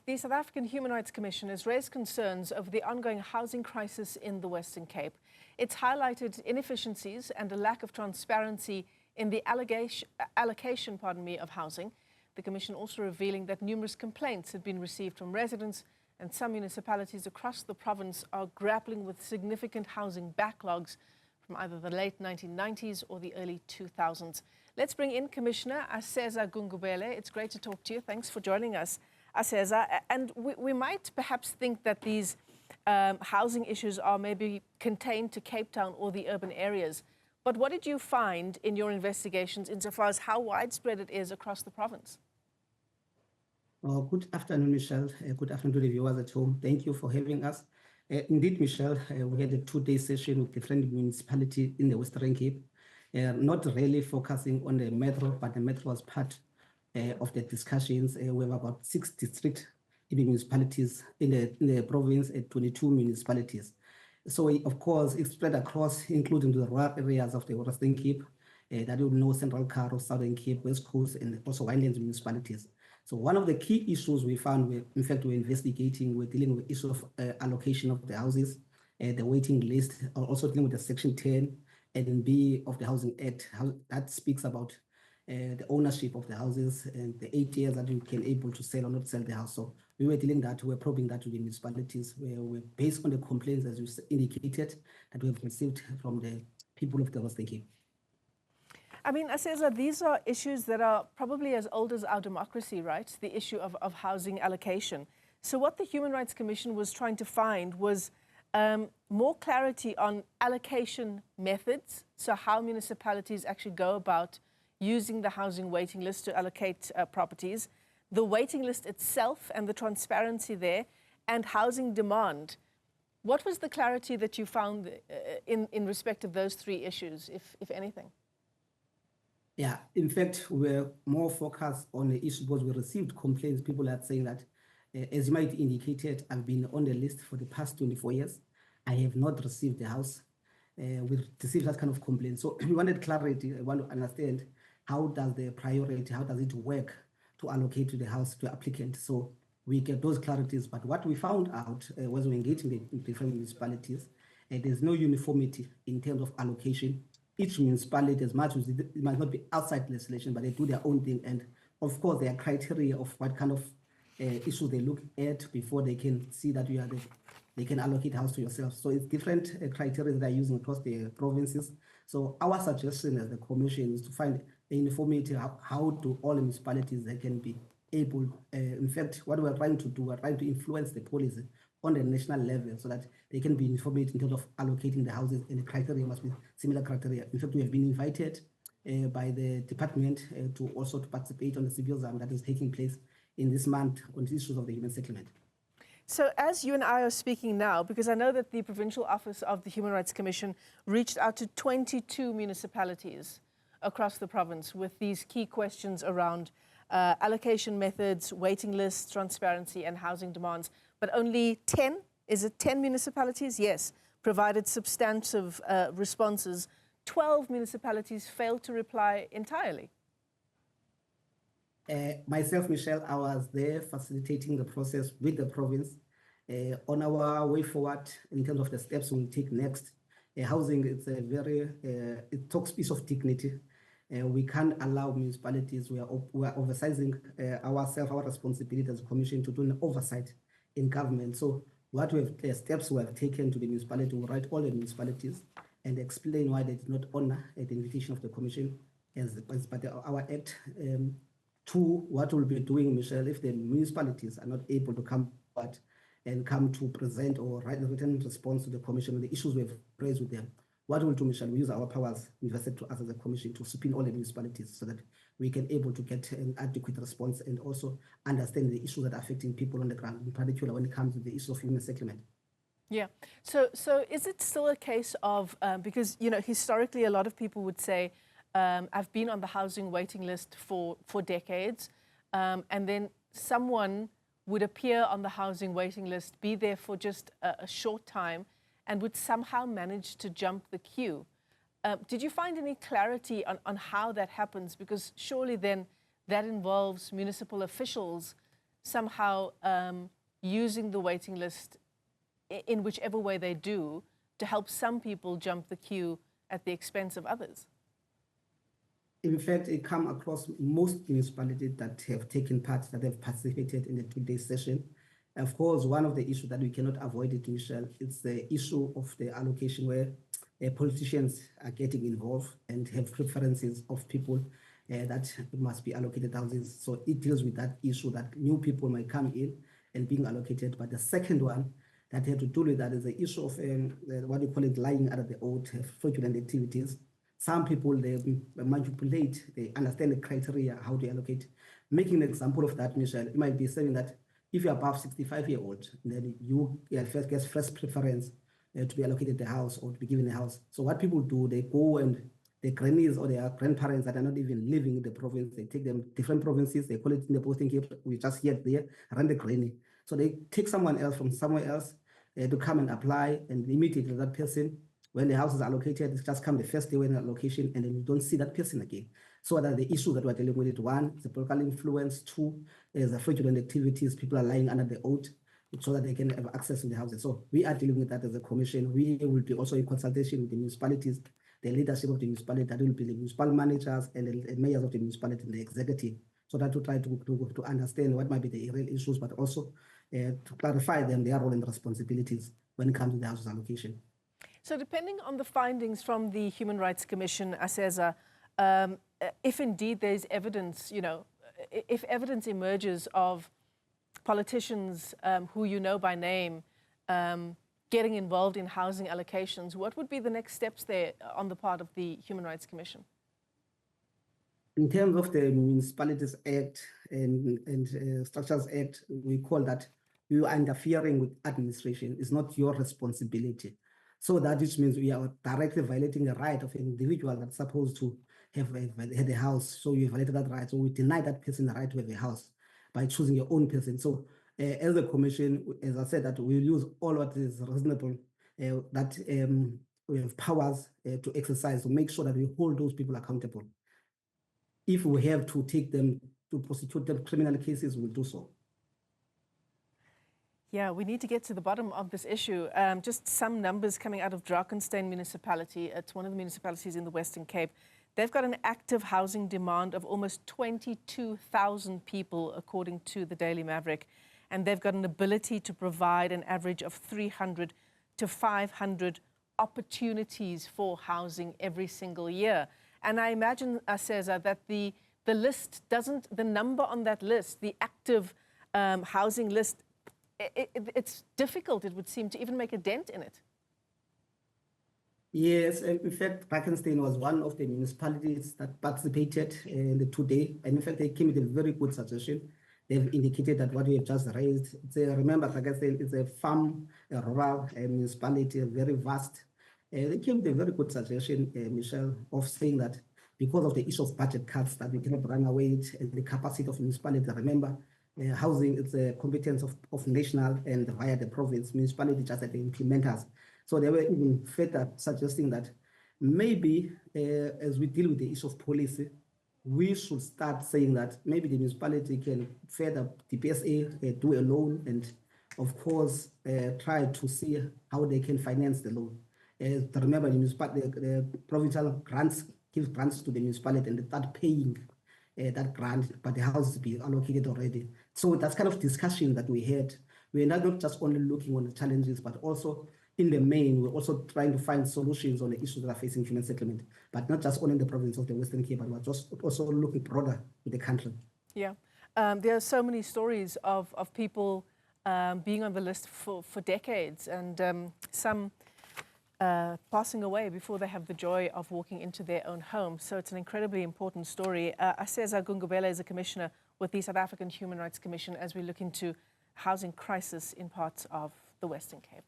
The South African Human Rights Commission has raised concerns over the ongoing housing crisis in the Western Cape. It's highlighted inefficiencies and a lack of transparency in the allocation of housing. The Commission also revealing that numerous complaints had been received from residents, and some municipalities across the province are grappling with significant housing backlogs from either the late 1990s or the early 2000s. Let's bring in Commissioner Aseza Gungubele. It's great to talk to you. Thanks for joining us, Aseza. And we might perhaps think that these housing issues are maybe contained to Cape Town or the urban areas. But what did you find in your investigations insofar as how widespread it is across the province? Good afternoon, Michelle. Good afternoon to the viewers at home. Thank you for having us. Indeed, Michelle, we had a two-day session with different municipalities in the Western Cape, not really focusing on the metro, but the metro was part of the discussions. We have about 6 district municipalities in the province, 22 municipalities. So, of course, it's spread across, including the rural areas of the Western Cape, that you know, Central Karoo, Southern Cape, West Coast, and also Winelands municipalities. So one of the key issues we found, in fact, we're investigating, we're dealing with the issue of allocation of the houses, the waiting list, also dealing with the Section 10 and B of the Housing Act. That speaks about the ownership of the houses and the 8 years that you can able to sell or not sell the house. So we were dealing that, we're probing that to the municipalities, where we're based on the complaints, as you indicated, that we have received from the people of the Western Cape. I mean, Aseza, these are issues that are probably as old as our democracy, right? The issue of housing allocation. So what the Human Rights Commission was trying to find was more clarity on allocation methods, so how municipalities actually go about using the housing waiting list to allocate properties, the waiting list itself and the transparency there, and housing demand. What was the clarity that you found in respect of those three issues, if anything? Yeah, in fact, we're more focused on the issue because we received complaints. People are saying that, as you might indicated, I've been on the list for the past 24 years. I have not received the house. We received that kind of complaint. So we wanted clarity. I want to understand how does the priority, how does it work to allocate to the house to the applicant. So we get those clarities. But what we found out was we engaging the different municipalities, there's no uniformity in terms of allocation. Each municipality, as much as it might not be outside legislation, but they do their own thing. And of course, there are criteria of what kind of issues they look at before they can see that you are they can allocate house to yourself. So it's different criteria that are using across the provinces. So our suggestion as the Commission is to find a uniformity how do all the municipalities they can be able, in fact, what we're trying to do, we're trying to influence the policy on the national level so that they can be informed in terms of allocating the houses, and the criteria must be similar criteria. In fact, we have been invited by the department to also participate on the symposium that is taking place in this month on the issues of the human settlement. So as you and I are speaking now, because I know that the Provincial Office of the Human Rights Commission reached out to 22 municipalities across the province with these key questions around allocation methods, waiting lists, transparency and housing demands. But only 10, is it 10 municipalities? Yes, provided substantive responses. 12 municipalities failed to reply entirely. Myself, Michelle, I was there facilitating the process with the province. On our way forward, in terms of the steps we'll take next, housing is a very, it talks piece of dignity. We can't allow municipalities, we are oversizing ourselves, our responsibility as a commission to do an oversight in government. So what steps we have taken to the municipality, we write all the municipalities and explain why they did not honor the invitation of the commission as part of our act. Two, what we'll be doing, Michelle, if the municipalities are not able to come forward and come to present or write a written response to the commission on the issues we've raised with them, what we'll do, Michelle, we use our powers invested to us as a commission to subpoena all the municipalities so that we can able to get an adequate response and also understand the issues that are affecting people on the ground, in particular when it comes to the issue of human settlement. Yeah. So is it still a case of, because, you know, historically a lot of people would say, I've been on the housing waiting list for decades, and then someone would appear on the housing waiting list, be there for just a short time, and would somehow manage to jump the queue. Did you find any clarity on how that happens? Because surely then that involves municipal officials somehow using the waiting list in whichever way they do to help some people jump the queue at the expense of others? In fact, it comes across most municipalities that have taken part, that have participated in the today's session. Of course, one of the issues that we cannot avoid it, Michelle, is the issue of the allocation where politicians are getting involved and have preferences of people that must be allocated houses. So it deals with that issue that new people might come in and being allocated. But the second one that had to do with that is the issue of what you call it, lying under the oath, fraudulent activities. Some people, they manipulate, they understand the criteria, how to allocate. Making an example of that, Michelle, it might be saying that if you're above 65-year-old, then you first get first preference to be allocated the house or to be given a house. So what people do, they go and their grannies or their grandparents that are not even living in the province, they take them different provinces, they call it in the Western Cape, we just here there, run the granny. So they take someone else from somewhere else to come and apply, and immediately that person, when the house is allocated, it's just come the first day when the allocation, and then you don't see that person again. So that the issue that we're dealing with, one, is the political influence, two, is the fraudulent activities, people are lying under the oath so that they can have access to the houses. So we are dealing with that as a commission. We will be also in consultation with the municipalities, the leadership of the municipality, that will be the municipal managers and the mayors of the municipality and the executive, so that to try to understand what might be the real issues, but also to clarify them, their role and responsibilities when it comes to the houses allocation. So depending on the findings from the Human Rights Commission, Aseza, if indeed there's evidence, if evidence emerges of politicians who you know by name getting involved in housing allocations, what would be the next steps there on the part of the Human Rights Commission? In terms of the Municipalities Act and Structures Act, we call that you are interfering with administration. It's not your responsibility. So that which means we are directly violating the right of an individual that's supposed to have had a house. So you violated that right. So we deny that person the right to have a house by choosing your own person. So as a commission, as I said, that we'll use all what is reasonable, that we have powers to exercise to make sure that we hold those people accountable. If we have to take them to prosecute them criminal cases, we'll do so. Yeah, we need to get to the bottom of this issue. Just some numbers coming out of Drakenstein municipality. It's one of the municipalities in the Western Cape. They've got an active housing demand of almost 22,000 people, according to the Daily Maverick. And they've got an ability to provide an average of 300 to 500 opportunities for housing every single year. And I imagine, Aseza, that the list doesn't, the number on that list, the active housing list, it's difficult, it would seem, to even make a dent in it. Yes, in fact, Drakenstein was one of the municipalities that participated in the today, and in fact, they came with a very good suggestion. They've indicated that what we have just raised, remember, Drakenstein is a farm, a rural municipality, very vast. They came with a very good suggestion, Michelle, of saying that because of the issue of budget cuts, that we cannot run away with, and the capacity of municipalities. Remember, housing is a competence of national and via the province, municipality just like the implementers. So they were even further suggesting that maybe as we deal with the issue of policy, we should start saying that maybe the municipality can further the PSA do a loan, and of course try to see how they can finance the loan. Remember, the provincial grants give grants to the municipality, and they start paying that grant, but the house is being allocated already. So that's kind of discussion that we had. We're not just only looking on the challenges, but also in the main, we're also trying to find solutions on the issues that are facing human settlement, but not just only in the province of the Western Cape, but we're just also looking broader with the country. Yeah, there are so many stories of people being on the list for decades, and some passing away before they have the joy of walking into their own home. So it's an incredibly important story. Aseza Gungubele is a commissioner with the South African Human Rights Commission as we look into housing crisis in parts of the Western Cape.